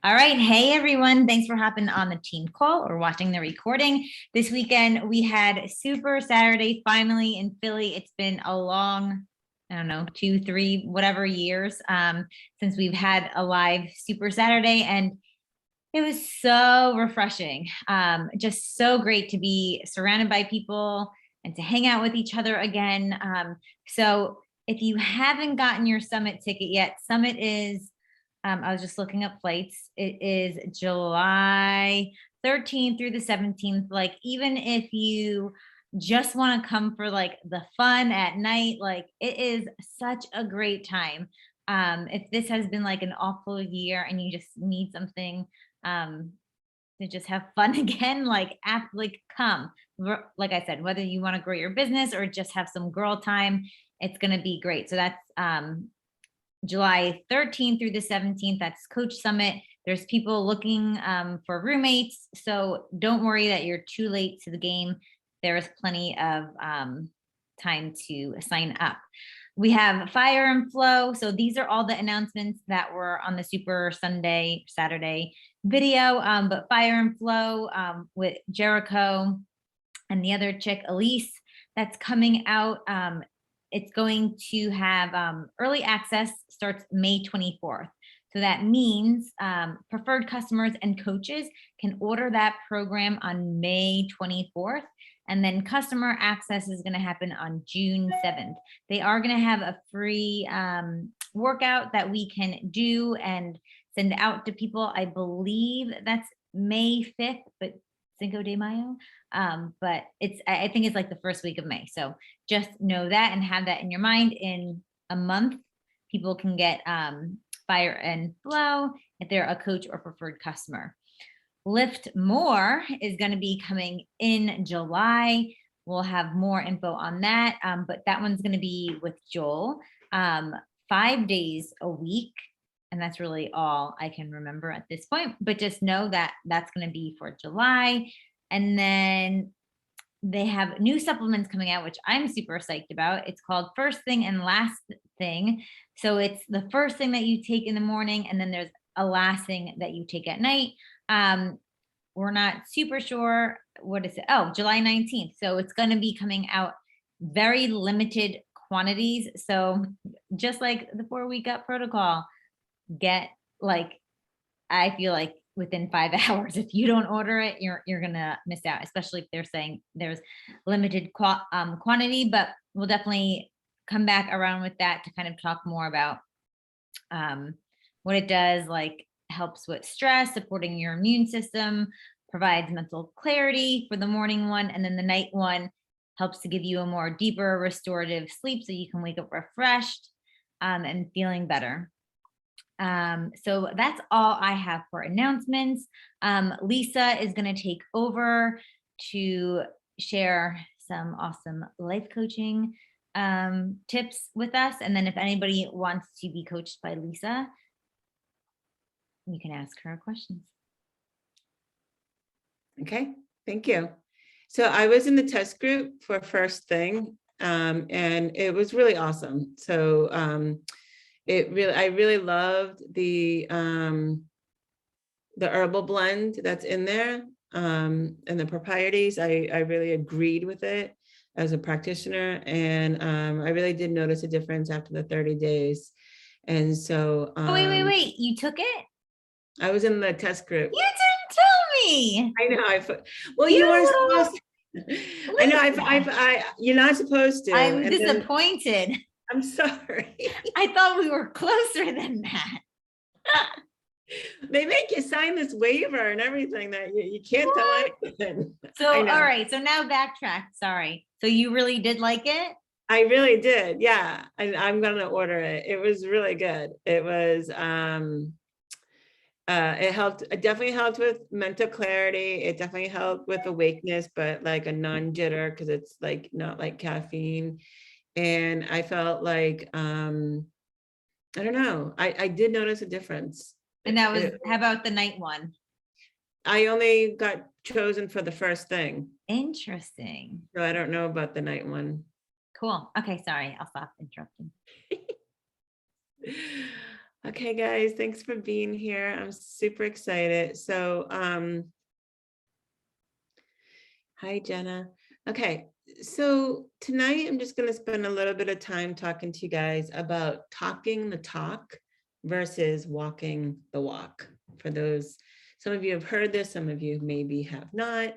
All right. Hey, everyone. Thanks for hopping on the team call or watching the recording. This weekend, we had Super Saturday finally in Philly. It's been a long, I don't know, 2, 3, whatever years since we've had a live Super Saturday. And it was so refreshing. Just so great to be surrounded by people and to hang out with each other again. So if you haven't gotten your Summit ticket yet, Summit is I was just looking up flights. It is July 13th through the 17th. Like, even if you just want to come for like the fun at night, like it is such a great time. If this has been like an awful year and you just need something um to just have fun again, like come. Like I said, whether you want to grow your business or just have some girl time, it's going to be great. So that's July 13th through the 17th. That's Coach Summit. There's people looking for roommates. So don't worry that you're too late to the game. There is plenty of time to sign up. We have Fire and Flow. So these are all the announcements that were on the Super Saturday video. But Fire and Flow with Jericho and the other chick, Elise, that's coming out. It's going to have early access, starts May 24th. So that means preferred customers and coaches can order that program on May 24th. And then customer access is going to happen on June 7th. They are going to have a free workout that we can do and send out to people. I believe that's May 5th, but Cinco de Mayo. But I think it's like the first week of May. So just know that and have that in your mind. In a month, people can get Fire and Flow if they're a coach or preferred customer. Lift More is going to be coming in July. We'll have more info on that, but that one's going to be with Joel, 5 days a week. And that's really all I can remember at this point, but just know that that's going to be for July. And then they have new supplements coming out, which I'm super psyched about. It's called First Thing and Last Thing. So it's the first thing that you take in the morning, and then there's a last thing that you take at night. We're not super sure. What is it? Oh, July 19th. So it's going to be coming out very limited quantities. So just like the 4-week gut protocol, get like, I feel like within 5 hours, if you don't order it, you're gonna miss out, especially if they're saying there's limited quantity. But we'll definitely come back around with that to kind of talk more about what it does, like helps with stress, supporting your immune system, provides mental clarity for the morning one, and then the night one helps to give you a more deeper restorative sleep so you can wake up refreshed and feeling better. So that's all I have for announcements. Lisa is going to take over to share some awesome life coaching tips with us. And then if anybody wants to be coached by Lisa, you can ask her questions. Okay, thank you. So I was in the test group for First Thing, and it was really awesome. So I really loved the herbal blend that's in there, and the proprieties. I really agreed with it as a practitioner, and I really did notice a difference after the 30 days. And so wait, you took it? I was in the test group. You didn't tell me. I know. Well, you weren't supposed to. I know. You're not supposed to. I'm disappointed. I'm sorry. I thought we were closer than that. They make you sign this waiver and everything that you can't tell anything. So, all right. So now backtrack. Sorry. So you really did like it? I really did. Yeah. I'm going to order it. It was really good. It was, it helped. It definitely helped with mental clarity. It definitely helped with awakeness, but like a non-jitter, because it's like not like caffeine. And I felt like, I don't know, I did notice a difference. And that was, how about the night one? I only got chosen for the First Thing. Interesting. So I don't know about the night one. Cool. Okay, sorry. I'll stop interrupting. Okay, guys, thanks for being here. I'm super excited. So, hi, Jenna. Okay, so tonight I'm just going to spend a little bit of time talking to you guys about talking the talk versus walking the walk. For those, some of you have heard this, some of you maybe have not.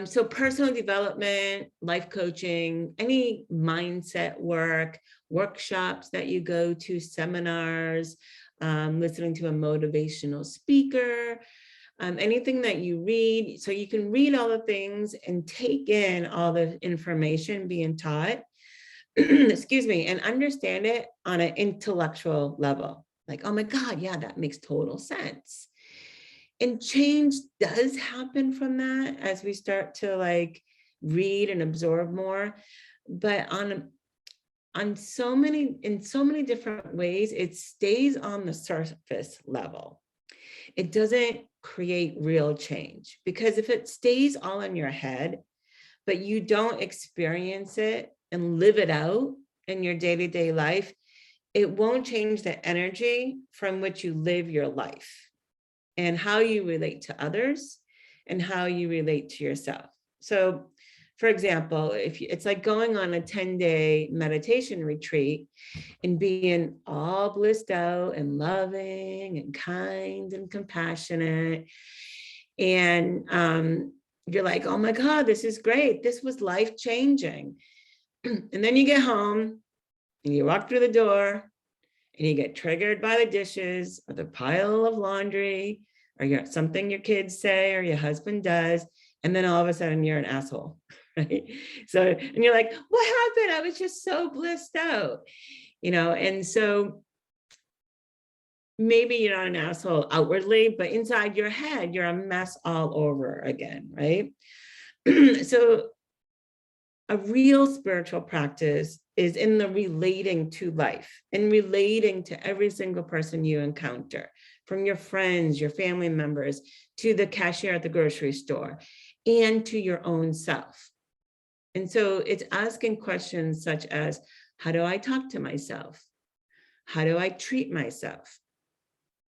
So personal development, life coaching, any mindset work, workshops that you go to, seminars, listening to a motivational speaker, anything that you read. So you can read all the things and take in all the information being taught, excuse me, and understand it on an intellectual level. Like, oh my God, yeah, that makes total sense. And change does happen from that as we start to like read and absorb more. But in so many different ways, it stays on the surface level. It doesn't create real change, because if it stays all in your head, but you don't experience it and live it out in your day-to-day life, it won't change the energy from which you live your life and how you relate to others and how you relate to yourself. So, for example, it's like going on a 10-day meditation retreat and being all blissed out and loving and kind and compassionate. And you're like, oh my God, this is great. This was life-changing. And then you get home and you walk through the door and you get triggered by the dishes or the pile of laundry or something your kids say or your husband does. And then all of a sudden you're an asshole, right? So, and you're like, what happened? I was just so blissed out, and so maybe you're not an asshole outwardly, but inside your head, you're a mess all over again, right? So a real spiritual practice is in the relating to life and relating to every single person you encounter, from your friends, your family members, to the cashier at the grocery store, and to your own self. And so it's asking questions such as, how do I talk to myself? How do I treat myself?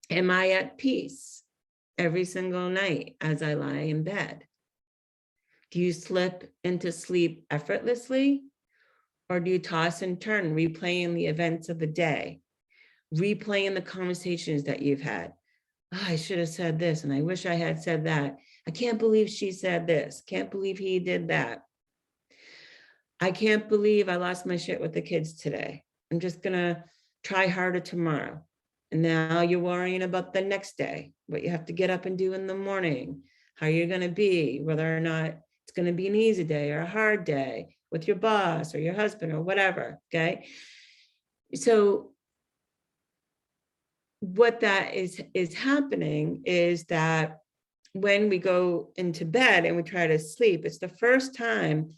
Am I at peace every single night as I lie in bed? Do you slip into sleep effortlessly? Or do you toss and turn, replaying the events of the day, replaying the conversations that you've had? Oh, I should have said this, and I wish I had said that. I can't believe she said this. Can't believe he did that. I can't believe I lost my shit with the kids today. I'm just going to try harder tomorrow. And now you're worrying about the next day, what you have to get up and do in the morning, how you're going to be, whether or not it's going to be an easy day or a hard day with your boss or your husband or whatever, okay? So what that is happening is that when we go into bed and we try to sleep, it's the first time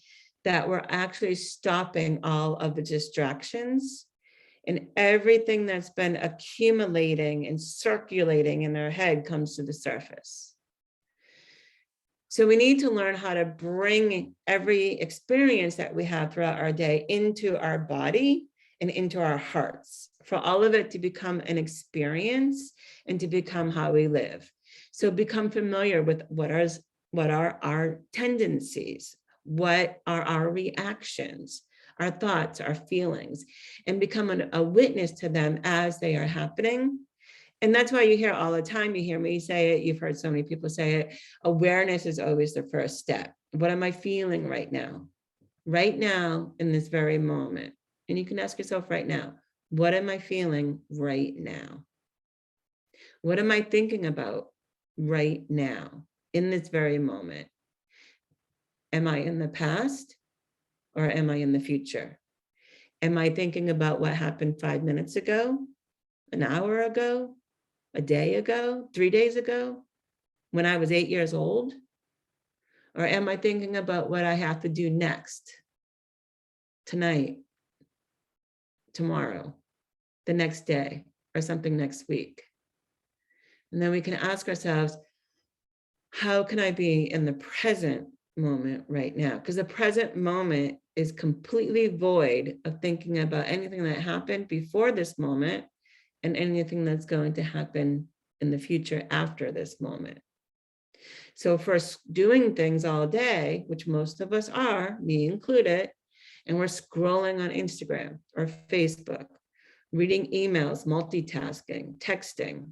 that we're actually stopping all of the distractions and everything that's been accumulating and circulating in our head comes to the surface. So we need to learn how to bring every experience that we have throughout our day into our body and into our hearts, for all of it to become an experience and to become how we live. So become familiar with what are our tendencies, what are our reactions, our thoughts, our feelings, and become a witness to them as they are happening. And that's why you hear all the time, you hear me say it, you've heard so many people say it, awareness is always the first step. What am I feeling right now? Right now, in this very moment. And you can ask yourself right now, what am I feeling right now? What am I thinking about right now, in this very moment? Am I in the past or am I in the future? Am I thinking about what happened 5 minutes ago, an hour ago, a day ago, 3 days ago, when I was 8 years old? Or am I thinking about what I have to do next, tonight, tomorrow, the next day, or something next week? And then we can ask ourselves, how can I be in the present moment right now? Because the present moment is completely void of thinking about anything that happened before this moment and anything that's going to happen in the future after this moment. So for doing things all day, which most of us are, me included, and we're scrolling on Instagram or Facebook, reading emails, multitasking, texting,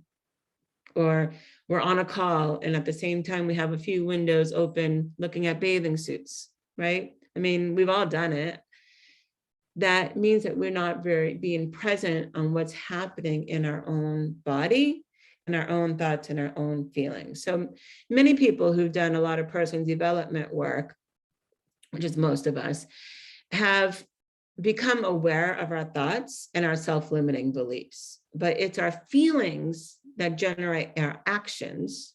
or we're on a call and at the same time we have a few windows open looking at bathing suits, right? I mean, we've all done it. That means that we're not being present on what's happening in our own body and our own thoughts and our own feelings. So many people who've done a lot of personal development work, which is most of us, have become aware of our thoughts and our self-limiting beliefs. But it's our feelings that generate our actions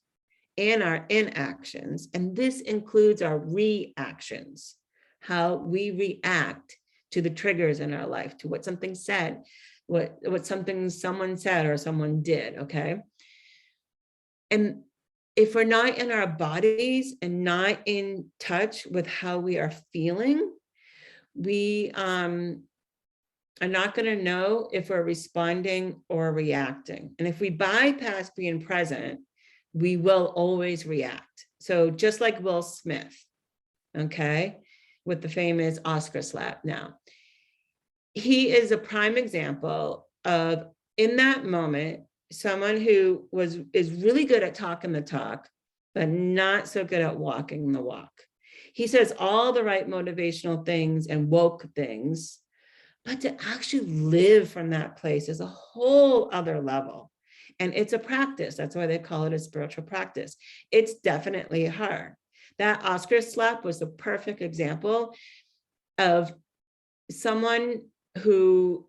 and our inactions. And this includes our reactions, how we react to the triggers in our life, to what something said, what something someone said or someone did, okay? And if we're not in our bodies and not in touch with how we are feeling, we are not going to know if we're responding or reacting. And if we bypass being present, we will always react. So just like Will Smith, okay, with the famous Oscar slap now, he is a prime example of, in that moment, someone who is really good at talking the talk, but not so good at walking the walk. He says all the right motivational things and woke things, but to actually live from that place is a whole other level. And it's a practice. That's why they call it a spiritual practice. It's definitely hard. That Oscar slap was the perfect example of someone who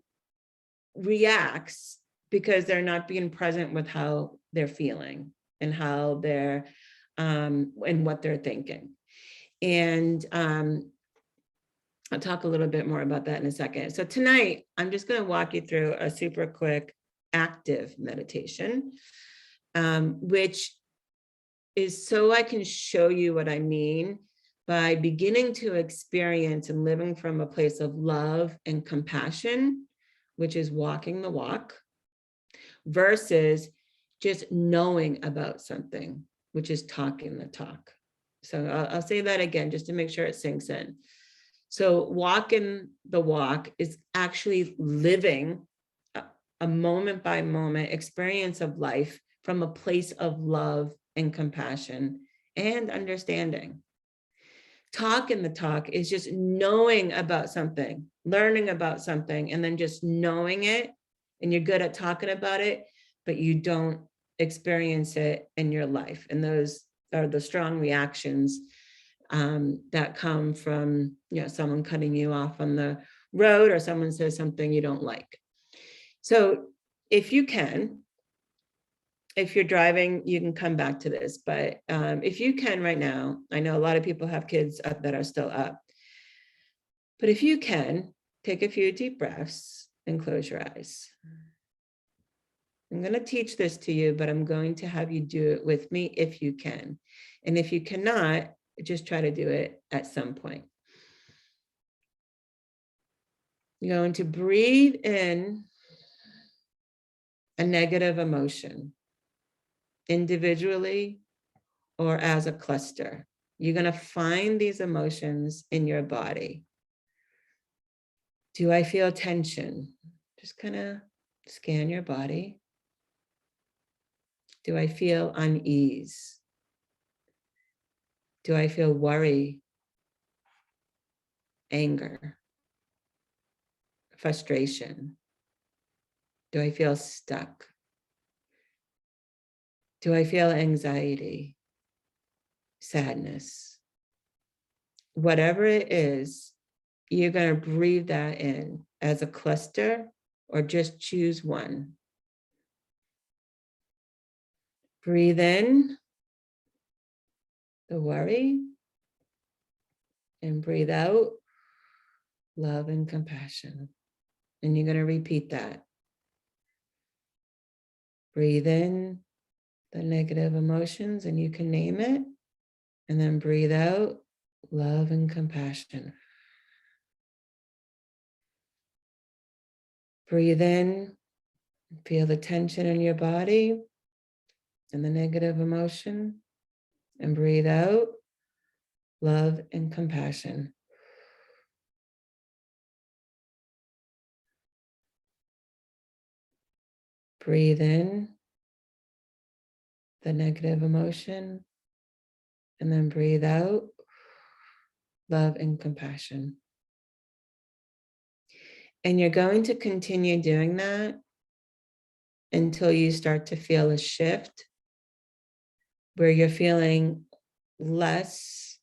reacts because they're not being present with how they're feeling and how they're and what they're thinking. And I'll talk a little bit more about that in a second. So tonight, I'm just going to walk you through a super quick active meditation, which is so I can show you what I mean by beginning to experience and living from a place of love and compassion, which is walking the walk, versus just knowing about something, which is talking the talk. So I'll say that again, just to make sure it sinks in. So walking the walk is actually living a moment by moment experience of life from a place of love and compassion and understanding. Talking the talk is just knowing about something, learning about something, and then just knowing it, and you're good at talking about it, but you don't experience it in your life. And those are the strong reactions that come from, you know, someone cutting you off on the road or someone says something you don't like. So if you can, if you're driving, you can come back to this, but if you can right now, I know a lot of people have kids up that are still up, but if you can, take a few deep breaths and close your eyes. I'm going to teach this to you, but I'm going to have you do it with me if you can. And if you cannot, just try to do it at some point. You're going to breathe in a negative emotion, individually or as a cluster. You're going to find these emotions in your body. Do I feel tension? Just kind of scan your body. Do I feel unease? Do I feel worry, anger, frustration? Do I feel stuck? Do I feel anxiety, sadness? Whatever it is, you're going to breathe that in as a cluster or just choose one. Breathe in the worry and breathe out love and compassion. And you're going to repeat that. Breathe in the negative emotions, and you can name it, and then breathe out love and compassion. Breathe in Feel the tension in your body and the negative emotion, and breathe out love and compassion. Breathe in the negative emotion, and then breathe out love and compassion. And you're going to continue doing that until you start to feel a shift where you're feeling less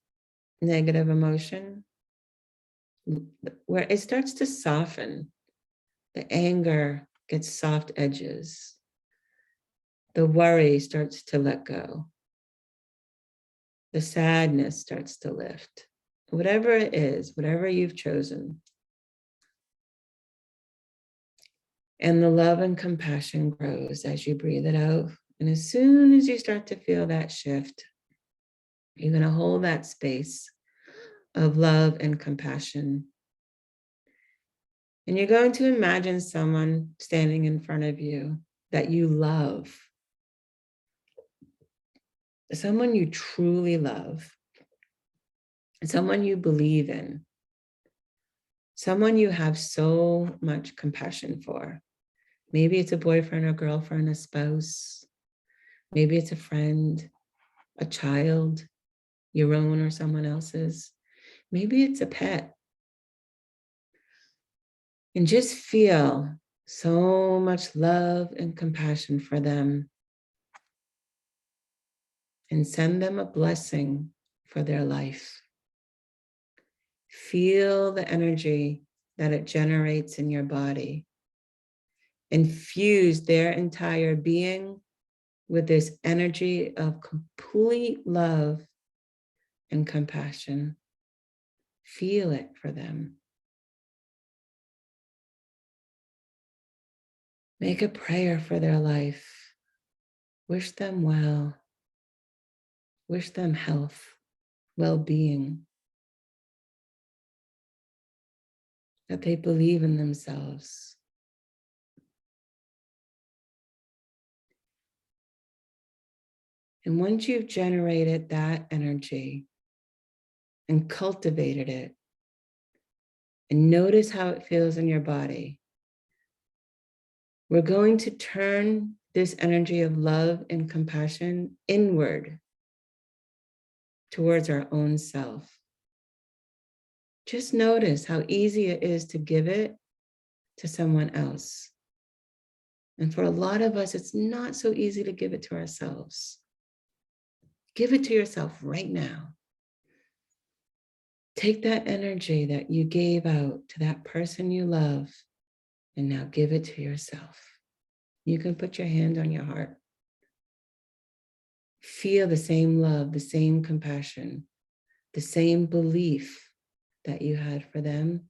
negative emotion, where it starts to soften. The anger gets soft edges. The worry starts to let go. The sadness starts to lift. Whatever it is, whatever you've chosen. And the love and compassion grows as you breathe it out. And as soon as you start to feel that shift, you're going to hold that space of love and compassion. And you're going to imagine someone standing in front of you that you love, someone you truly love, someone you believe in, someone you have so much compassion for. Maybe it's a boyfriend or girlfriend, a spouse. Maybe it's a friend, a child, your own or someone else's. Maybe it's a pet. And just feel so much love and compassion for them. And send them a blessing for their life. Feel the energy that it generates in your body. Infuse their entire being with this energy of complete love and compassion. Feel it for them. Make a prayer for their life. Wish them well. Wish them health, well-being. That they believe in themselves. And once you've generated that energy and cultivated it, and notice how it feels in your body, we're going to turn this energy of love and compassion inward towards our own self. Just notice how easy it is to give it to someone else. And for a lot of us, it's not so easy to give it to ourselves. Give it to yourself right now. Take that energy that you gave out to that person you love, and now give it to yourself. You can put your hand on your heart. Feel the same love, the same compassion, the same belief that you had for them.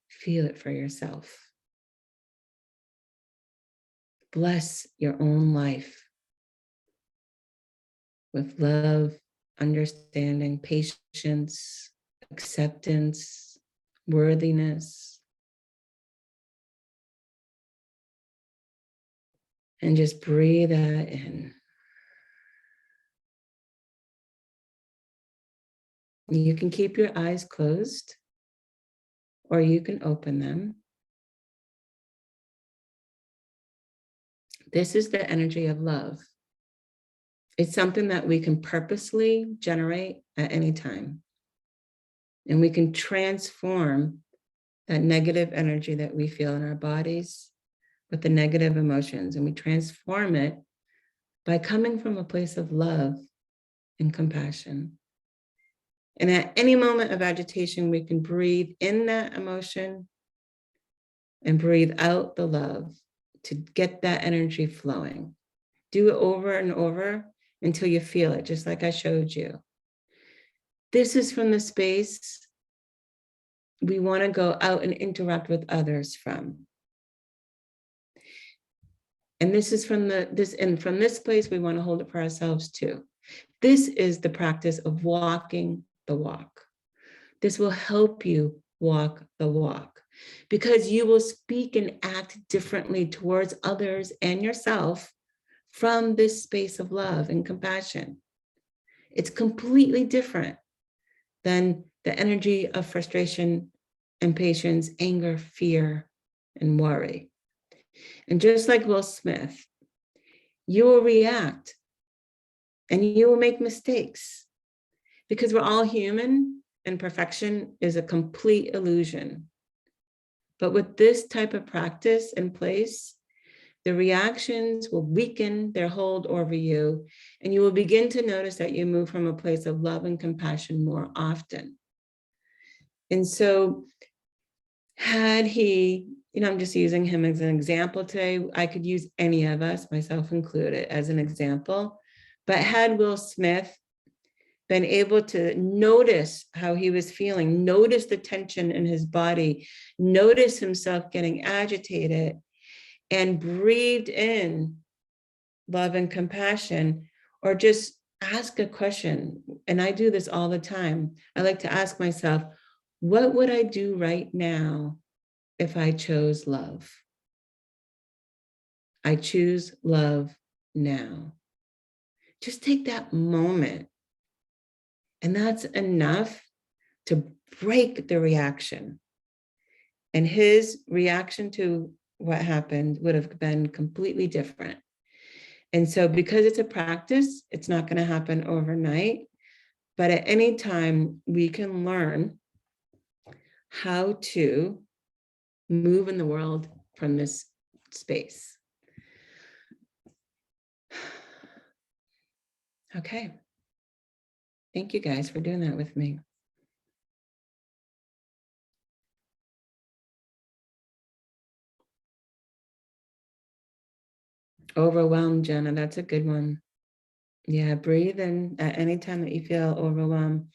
Feel it for yourself. Bless your own life with love, understanding, patience, acceptance, worthiness. And just breathe that in. You can keep your eyes closed, or you can open them. This is the energy of love. It's something that we can purposely generate at any time. And we can transform that negative energy that we feel in our bodies with the negative emotions. And we transform it by coming from a place of love and compassion. And at any moment of agitation, we can breathe in that emotion and breathe out the love to get that energy flowing. Do it over and over until you feel it, just like I showed you. This is from the space we want to go out and interact with others from. And this is from from this place, we want to hold it for ourselves too. This is the practice of walking the walk. This will help you walk the walk. because you will speak and act differently towards others and yourself from this space of love and compassion. It's completely different than the energy of frustration, impatience, anger, fear, and worry. And just like Will Smith, you will react and you will make mistakes because we're all human and perfection is a complete illusion. But with this type of practice in place, the reactions will weaken their hold over you, and you will begin to notice that you move from a place of love and compassion more often. And so had he, I'm just using him as an example today. I could use any of us, myself included, as an example. But had Will Smith been able to notice how he was feeling, notice the tension in his body, notice himself getting agitated, and breathed in love and compassion, or just ask a question. And I do this all the time. I like to ask myself, what would I do right now if I chose love? I choose love now. Just take that moment. And that's enough to break the reaction. And his reaction to what happened would have been completely different. And so because it's a practice, it's not going to happen overnight. But at any time, we can learn how to move in the world from this space. Okay. Thank you guys for doing that with me. Overwhelmed, Jenna, that's a good one. Yeah, breathe in at any time that you feel overwhelmed.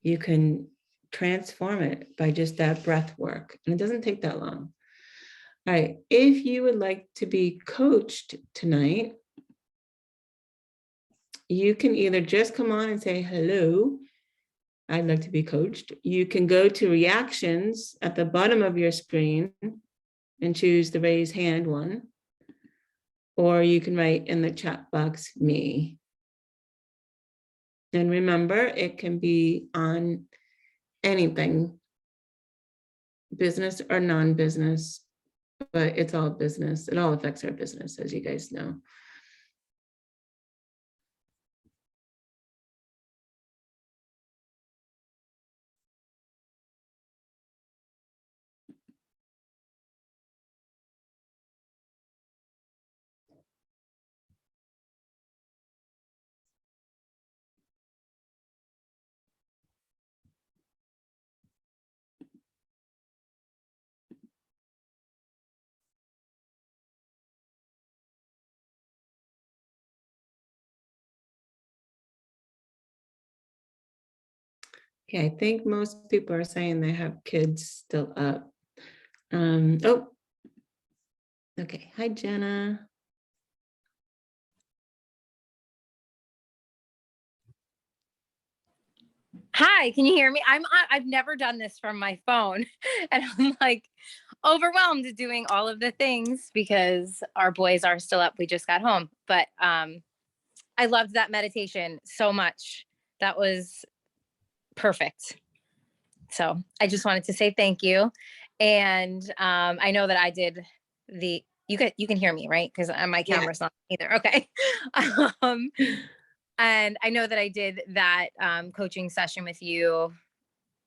You can transform it by just that breath work. And it doesn't take that long. All right, if you would like to be coached tonight, you can either just come on and say, hello, I'd like to be coached. You can go to reactions at the bottom of your screen and choose the raise hand one. Or you can write in the chat box, me. And remember, it can be on anything, business or non-business, but it's all business. It all affects our business, as you guys know. Okay, I think most people are saying they have kids still up. Oh, okay. Hi, Jenna. Hi, can you hear me? I've never done this from my phone, and I'm like overwhelmed doing all of the things because our boys are still up. We just got home, but I loved that meditation so much. That was perfect. So I just wanted to say thank you, and I know that I did the. You can hear me, right? Because my camera's not either. Okay. And I know that I did that coaching session with you.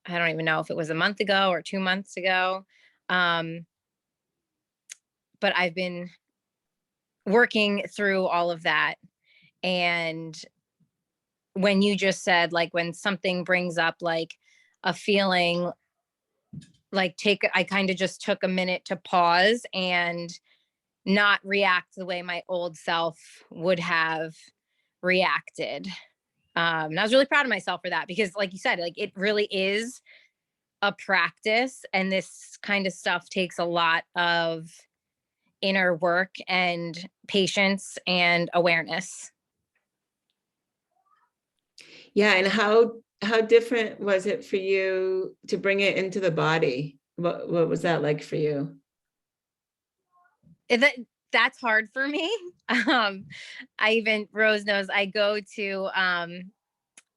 I don't even know if it was a month ago or 2 months ago. But I've been working through all of that. And when you just said, like, when something brings up like a feeling, like I kind of just took a minute to pause and not react the way my old self would have reacted. And I was really proud of myself for that because, like you said, like it really is a practice, and this kind of stuff takes a lot of inner work and patience and awareness. Yeah, and how different was it for you to bring it into the body? What was that like for you? That's hard for me. I even, Rose knows, I go to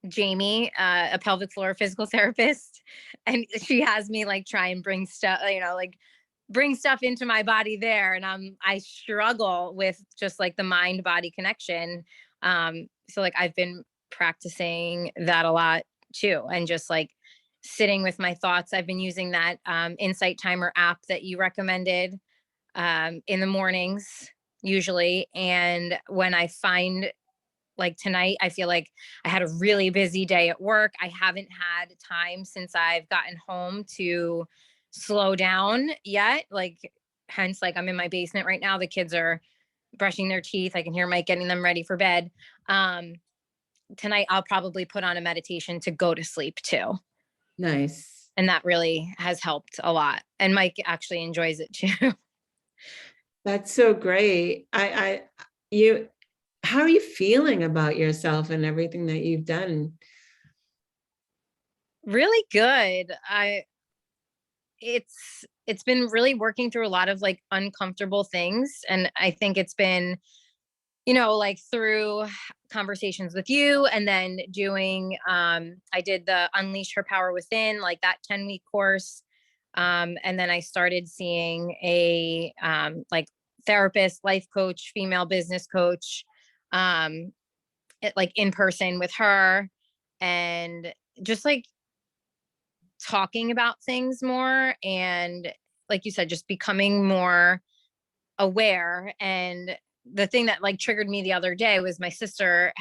Jamie, a pelvic floor physical therapist, and she has me like try and bring stuff, like bring stuff into my body there. And I struggle with just like the mind body connection. So like I've been practicing that a lot too. And just like sitting with my thoughts. I've been using that Insight Timer app that you recommended in the mornings usually. And when I find, like tonight, I feel like I had a really busy day at work. I haven't had time since I've gotten home to slow down yet. Like, hence, like I'm in my basement right now. The kids are brushing their teeth. I can hear Mike getting them ready for bed. Tonight, I'll probably put on a meditation to go to sleep too. Nice. And that really has helped a lot. And Mike actually enjoys it too. That's so great. How are you feeling about yourself and everything that you've done? Really good. It's been really working through a lot of like uncomfortable things. And I think it's been, like through conversations with you, and then doing, I did the Unleash Her Power Within, like that 10-week course. And then I started seeing a like therapist, life coach, female business coach, like in person with her, and just like talking about things more. And like you said, just becoming more aware. And the thing that like triggered me the other day was my sister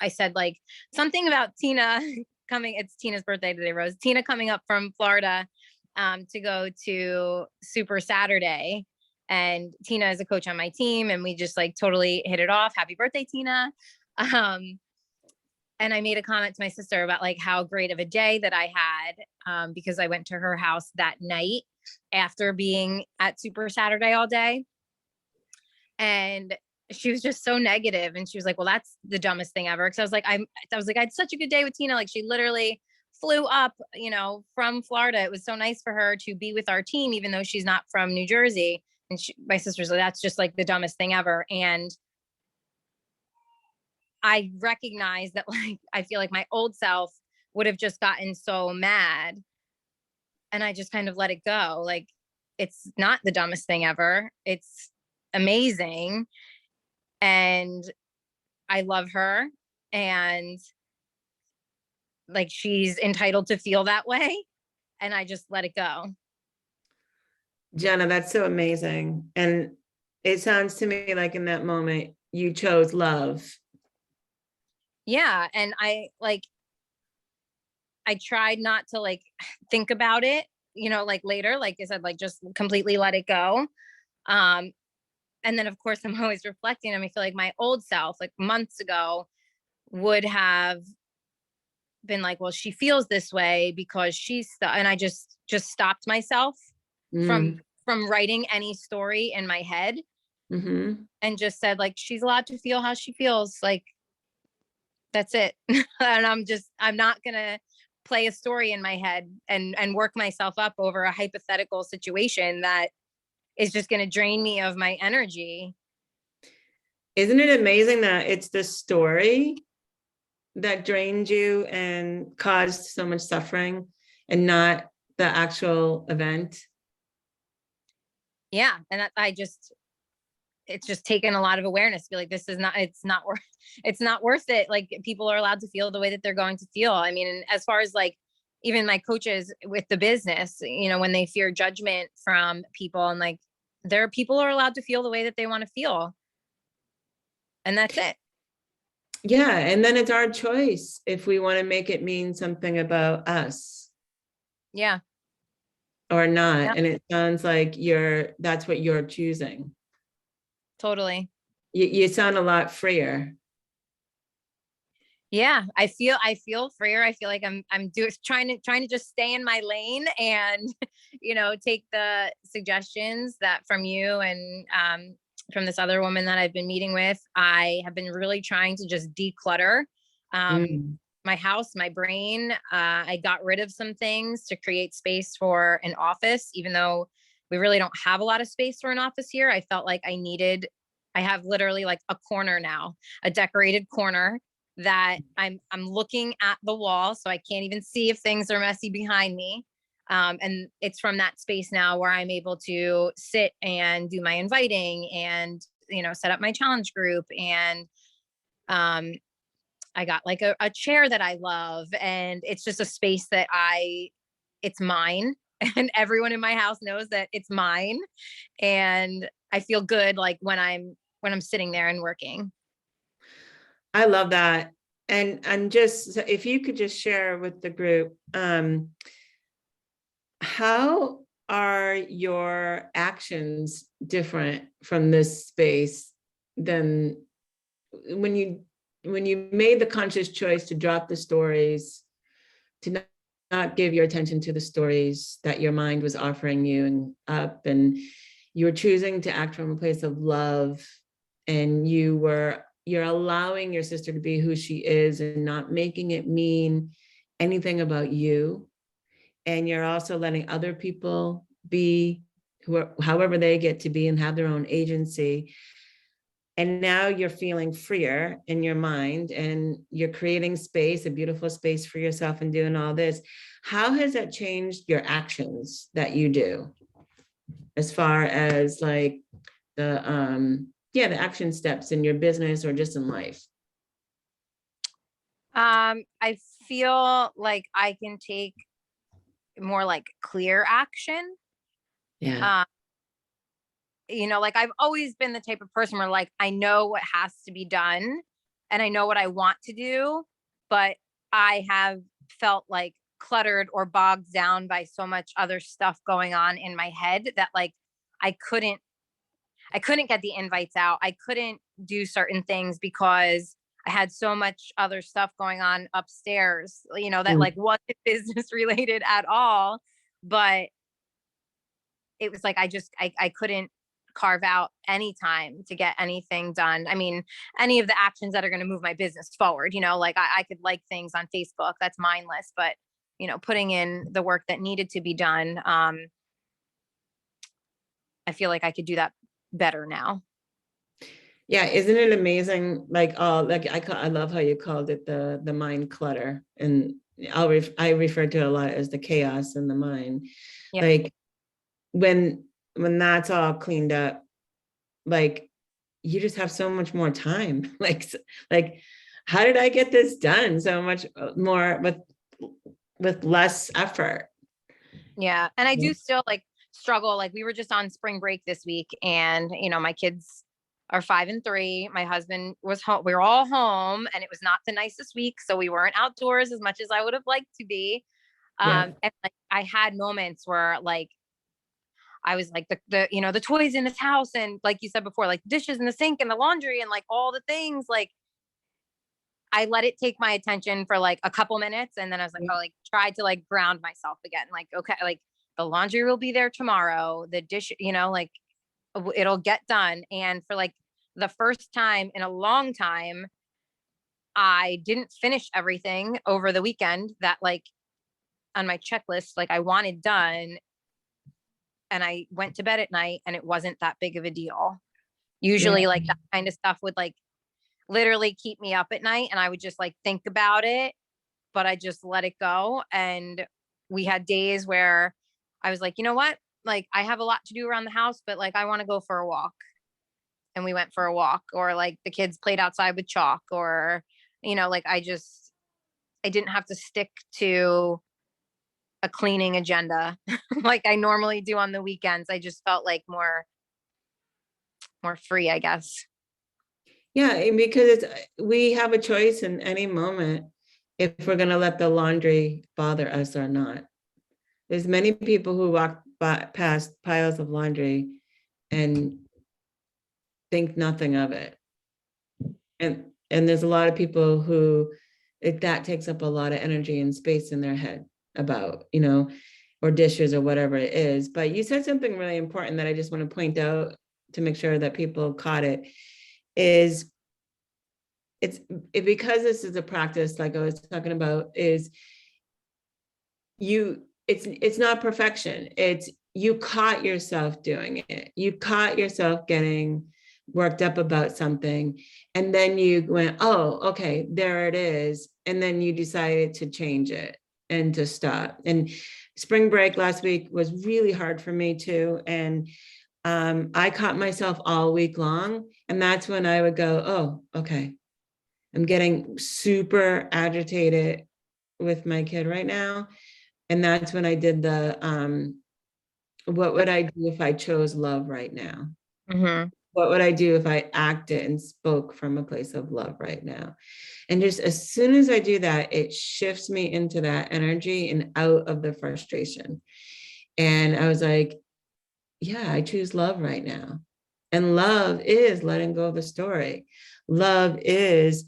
I said like something about Tina coming, it's Tina's birthday today, Rose, Tina coming up from Florida to go to Super Saturday. And Tina is a coach on my team, and we just like totally hit it off. Happy birthday, Tina. And I made a comment to my sister about like how great of a day that I had, because I went to her house that night after being at Super Saturday all day. And she was just so negative, and she was like, well, that's the dumbest thing ever. Cause I was like, I had such a good day with Tina. Like she literally flew up, from Florida. It was so nice for her to be with our team, even though she's not from New Jersey. And my sister's like, that's just like the dumbest thing ever. And I recognize that, like, I feel like my old self would have just gotten so mad, and I just kind of let it go. Like, it's not the dumbest thing ever. It's amazing. And I love her, and like, she's entitled to feel that way. And I just let it go. Jenna, that's so amazing. And it sounds to me like in that moment, you chose love. Yeah. And I tried not to like think about it, like later, like I said, like just completely let it go. And then of course I'm always reflecting, and I feel like my old self, like months ago, would have been like, well, she feels this way because and I just stopped myself from writing any story in my head, and just said like, she's allowed to feel how she feels. Like, that's it. And I'm not gonna play a story in my head and work myself up over a hypothetical situation that is just going to drain me of my energy. Isn't it amazing that it's the story that drained you and caused so much suffering, and not the actual event? Yeah. And that it's just taken a lot of awareness to be like, it's not worth it. Like, people are allowed to feel the way that they're going to feel. I mean, as far as like, even my coaches with the business, when they fear judgment from people, and like, people are allowed to feel the way that they want to feel. And that's it. Yeah. And then it's our choice if we want to make it mean something about us. Yeah. Or not. Yeah. And it sounds like that's what you're choosing. Totally. You sound a lot freer. Yeah, I feel freer. I feel like I'm trying to just stay in my lane, and take the suggestions that from you and from this other woman that I've been meeting with. I have been really trying to just declutter my house, my brain. I got rid of some things to create space for an office, even though we really don't have a lot of space for an office here. I felt like I have literally like a corner now, a decorated corner that I'm looking at the wall, so I can't even see if things are messy behind me. And it's from that space now where I'm able to sit and do my inviting and, set up my challenge group. And I got like a chair that I love, and it's just a space that it's mine. And everyone in my house knows that it's mine. And I feel good like when I'm sitting there and working. I love that. And just if you could just share with the group, how are your actions different from this space than when you made the conscious choice to drop the stories, to not give your attention to the stories that your mind was offering you and you were choosing to act from a place of love, and you're allowing your sister to be who she is and not making it mean anything about you. And you're also letting other people be however they get to be and have their own agency. And now you're feeling freer in your mind, and you're creating space, a beautiful space for yourself, and doing all this. How has that changed your actions that you do, as far as like the action steps in your business or just in life? I feel like I can take more like clear action. Yeah. Like I've always been the type of person where like I know what has to be done and I know what I want to do, but I have felt like cluttered or bogged down by so much other stuff going on in my head that like I couldn't get the invites out. I couldn't do certain things because I had so much other stuff going on upstairs, that like wasn't business related at all. But it was like I couldn't carve out any time to get anything done. I mean, any of the actions that are going to move my business forward, like I could like things on Facebook, that's mindless, but putting in the work that needed to be done, I feel like I could do that better now. Yeah, isn't it amazing? Like, like I love how you called it the mind clutter, and I refer to it a lot as the chaos in the mind. Yeah. Like when that's all cleaned up, like you just have so much more time. like how did I get this done so much more with less effort? Yeah, and I do still like struggle. Like we were just on spring break this week, and my kids are 5 and 3. My husband was home. We were all home, and it was not the nicest week, so we weren't outdoors as much as I would have liked to be. And like I had moments where like I was like the toys in this house, and like you said before, like dishes in the sink and the laundry and like all the things, like I let it take my attention for like a couple minutes, and then I was like, I like tried to like ground myself again. Like, okay, like the laundry will be there tomorrow. The dish, like it'll get done. And for like the first time in a long time, I didn't finish everything over the weekend that like on my checklist, like I wanted done. And I went to bed at night and it wasn't that big of a deal. Usually like that kind of stuff would like literally keep me up at night, and I would just like think about it, but I just let it go. And we had days where I was like, you know what? Like I have a lot to do around the house, but like I want to go for a walk. And we went for a walk, or like the kids played outside with chalk, or like I didn't have to stick to a cleaning agenda like I normally do on the weekends. I just felt like more free, I guess. Yeah, and because we have a choice in any moment if we're going to let the laundry bother us or not. There's many people who walk past piles of laundry and think nothing of it. And there's a lot of people who that takes up a lot of energy and space in their head about, or dishes or whatever it is. But you said something really important that I just want to point out to make sure that people caught it, is because this is a practice, like I was talking about, is it's not perfection. It's you caught yourself doing it. You caught yourself getting worked up about something. And then you went, oh, okay, there it is. And then you decided to change it and to stop. And spring break last week was really hard for me too. And I caught myself all week long. And that's when I would go, oh, okay, I'm getting super agitated with my kid right now. And that's when I did the, what would I do if I chose love right now? Mm-hmm. What would I do if I acted and spoke from a place of love right now? And just as soon as I do that, it shifts me into that energy and out of the frustration. And I was like, yeah, I choose love right now. And love is letting go of the story. Love is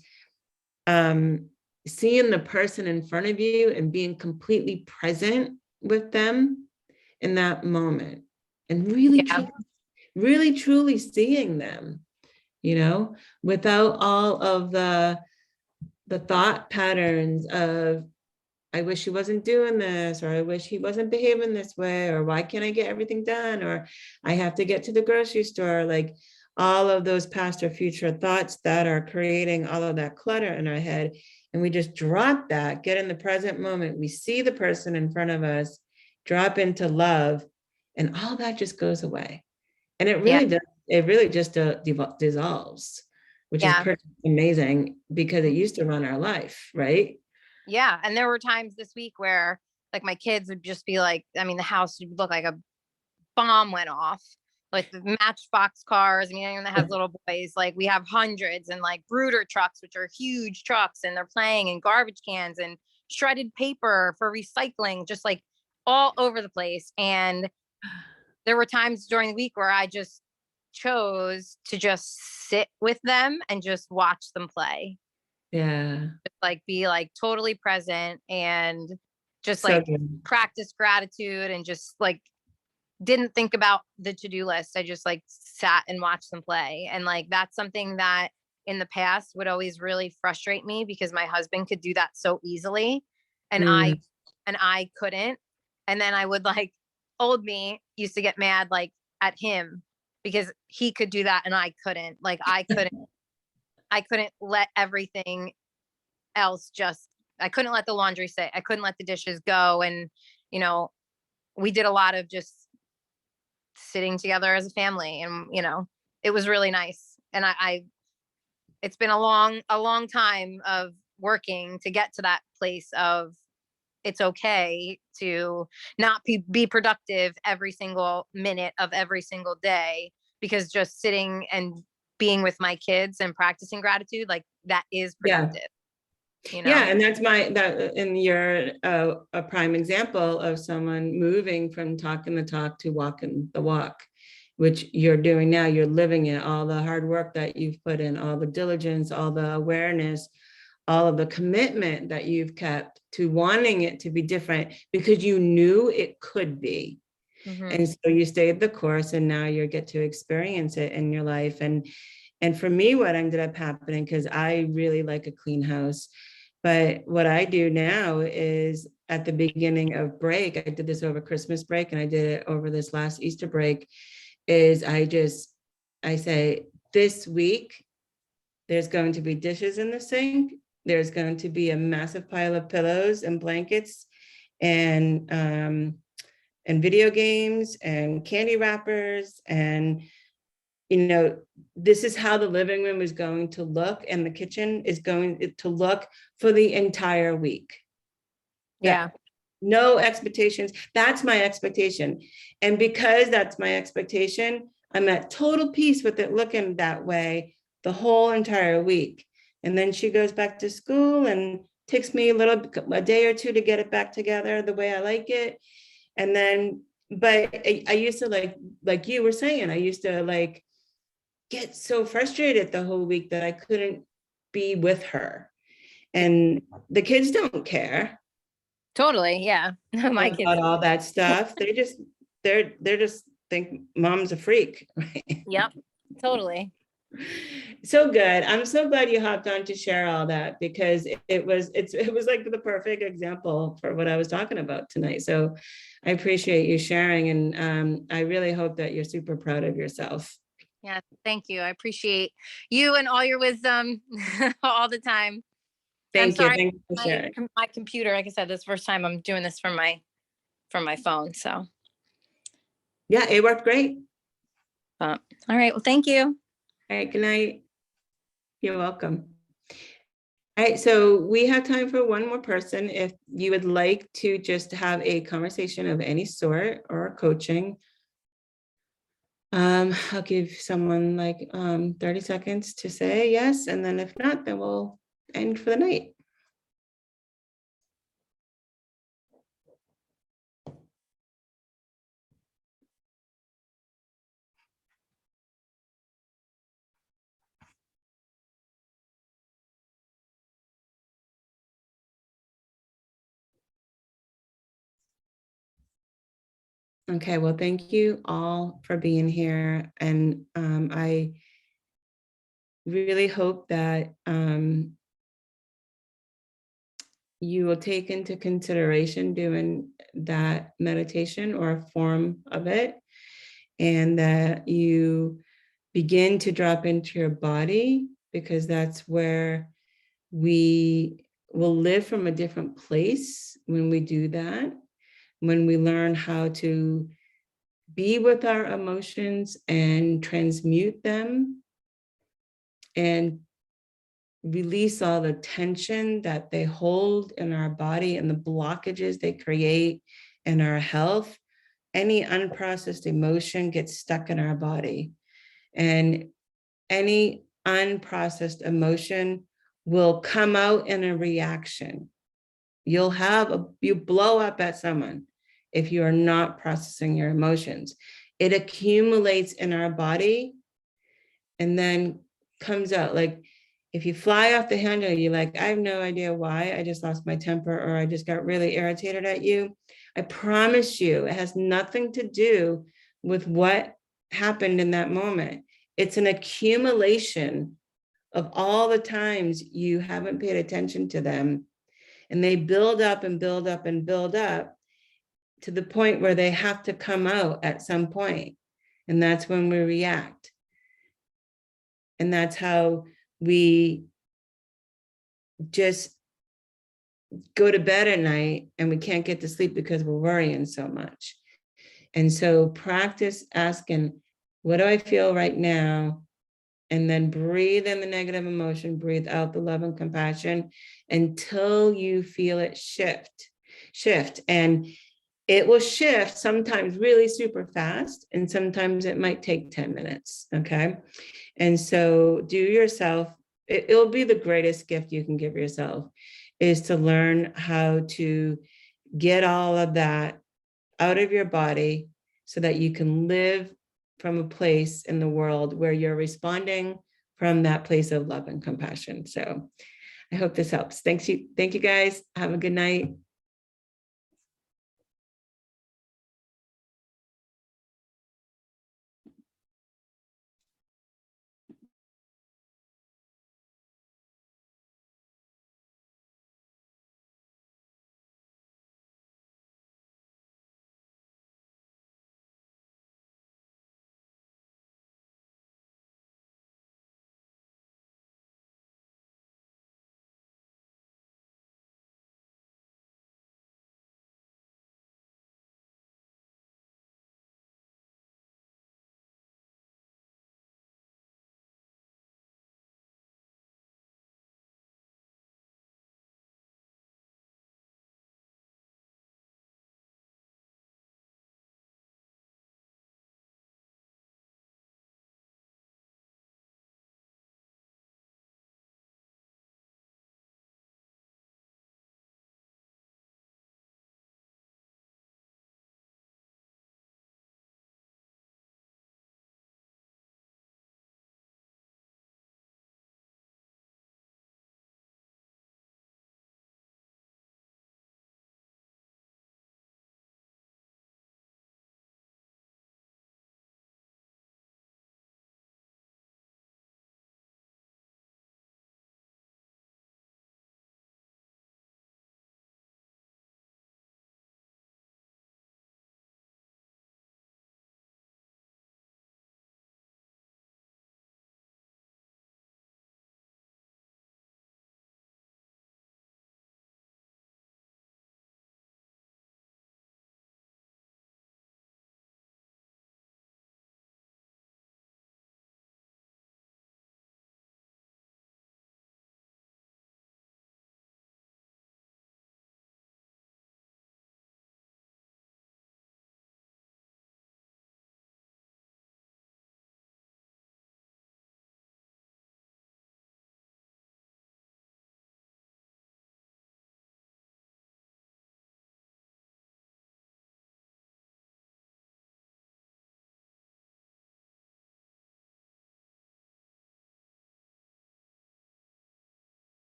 seeing the person in front of you and being completely present with them in that moment, and really truly seeing them, without all of the thought patterns of, I wish he wasn't doing this, or I wish he wasn't behaving this way, or why can't I get everything done, or I have to get to the grocery store, like all of those past or future thoughts that are creating all of that clutter in our head. And we just drop that, get in the present moment. We see the person in front of us, drop into love, and all that just goes away. And it really does, it really just dissolves, which is pretty amazing, because it used to run our life, right? Yeah. And there were times this week where like my kids would just be like, I mean, the house would look like a bomb went off, like the Matchbox cars. I mean, anyone that has little boys, like we have hundreds, and like brooder trucks, which are huge trucks, and they're playing, and garbage cans and shredded paper for recycling, just like all over the place. And there were times during the week where I just chose to just sit with them and just watch them play. Yeah. Just like be like totally present and just So like good. practice gratitude, and just like didn't think about the to-do list. I just like sat and watched them play. And like that's something that in the past would always really frustrate me, because my husband could do that so easily and I couldn't. And then I would like, old me used to get mad like at him because he could do that and I couldn't. Like I couldn't let everything else just, I couldn't let the laundry sit. I couldn't let the dishes go. And, we did a lot of just sitting together as a family, and, it was really nice. And it's been a long time of working to get to that place of it's okay to not be productive every single minute of every single day, because just sitting and being with my kids and practicing gratitude, like that is productive. Yeah, and and you're a prime example of someone moving from talking the talk to walking the walk, which you're doing now. You're living it, all the hard work that you've put in, all the diligence, all the awareness, all of the commitment that you've kept to wanting it to be different because you knew it could be. Mm-hmm. And so you stayed the course, and now you get to experience it in your life. And for me, what ended up happening, because I really like a clean house, but what I do now is at the beginning of break, I did this over Christmas break, and I did it over this last Easter break, is I say, this week, there's going to be dishes in the sink. There's going to be a massive pile of pillows and blankets and video games and candy wrappers. And, this is how the living room is going to look, and the kitchen is going to look for the entire week. Yeah. No expectations. That's my expectation. And because that's my expectation, I'm at total peace with it looking that way the whole entire week. And then she goes back to school and takes me a day or two to get it back together the way I like it. And then, but I used to like you were saying, I used to get so frustrated the whole week that I couldn't be with her. And the kids don't care. Totally. Yeah. My kids about all that stuff. They're just think mom's a freak. Right? Yep. Totally. So good. I'm so glad you hopped on to share all that, because it was like the perfect example for what I was talking about tonight. So I appreciate you sharing, and I really hope that you're super proud of yourself. Yeah, thank you. I appreciate you and all your wisdom all the time. I'm Thank you. sorry, Thank you for my sharing. my computer, like I said, this is the first time I'm doing this from my phone. So, Yeah, it worked great. all right. Well, thank you. All right, good night. You're welcome. All right, so we have time for one more person. If you would like to just have a conversation of any sort or coaching, I'll give someone like 30 seconds to say yes, and then if not, then we'll end for the night. Okay, well, thank you all for being here. And I really hope that you will take into consideration doing that meditation or a form of it, and that you begin to drop into your body, because that's where we will live from a different place when we do that, when we learn how to be with our emotions and transmute them and release all the tension that they hold in our body and the blockages they create in our health. Any unprocessed emotion gets stuck in our body, and any unprocessed emotion will come out in a reaction. You blow up at someone if you are not processing your emotions. It accumulates in our body and then comes out. Like if you fly off the handle, you're like, I have no idea why. I just lost my temper, or I just got really irritated at you. I promise you, it has nothing to do with what happened in that moment. It's an accumulation of all the times you haven't paid attention to them. And they build up and build up and build up to the point where they have to come out at some point. And that's when we react. And that's how we just go to bed at night and we can't get to sleep because we're worrying so much. And so practice asking, what do I feel right now? And then breathe in the negative emotion, breathe out the love and compassion until you feel it shift. And it will shift sometimes really super fast, and sometimes it might take 10 minutes, okay? And so do yourself, it'll be the greatest gift you can give yourself, is to learn how to get all of that out of your body so that you can live from a place in the world where you're responding from that place of love and compassion. So I hope this helps. Thank you guys. Have a good night.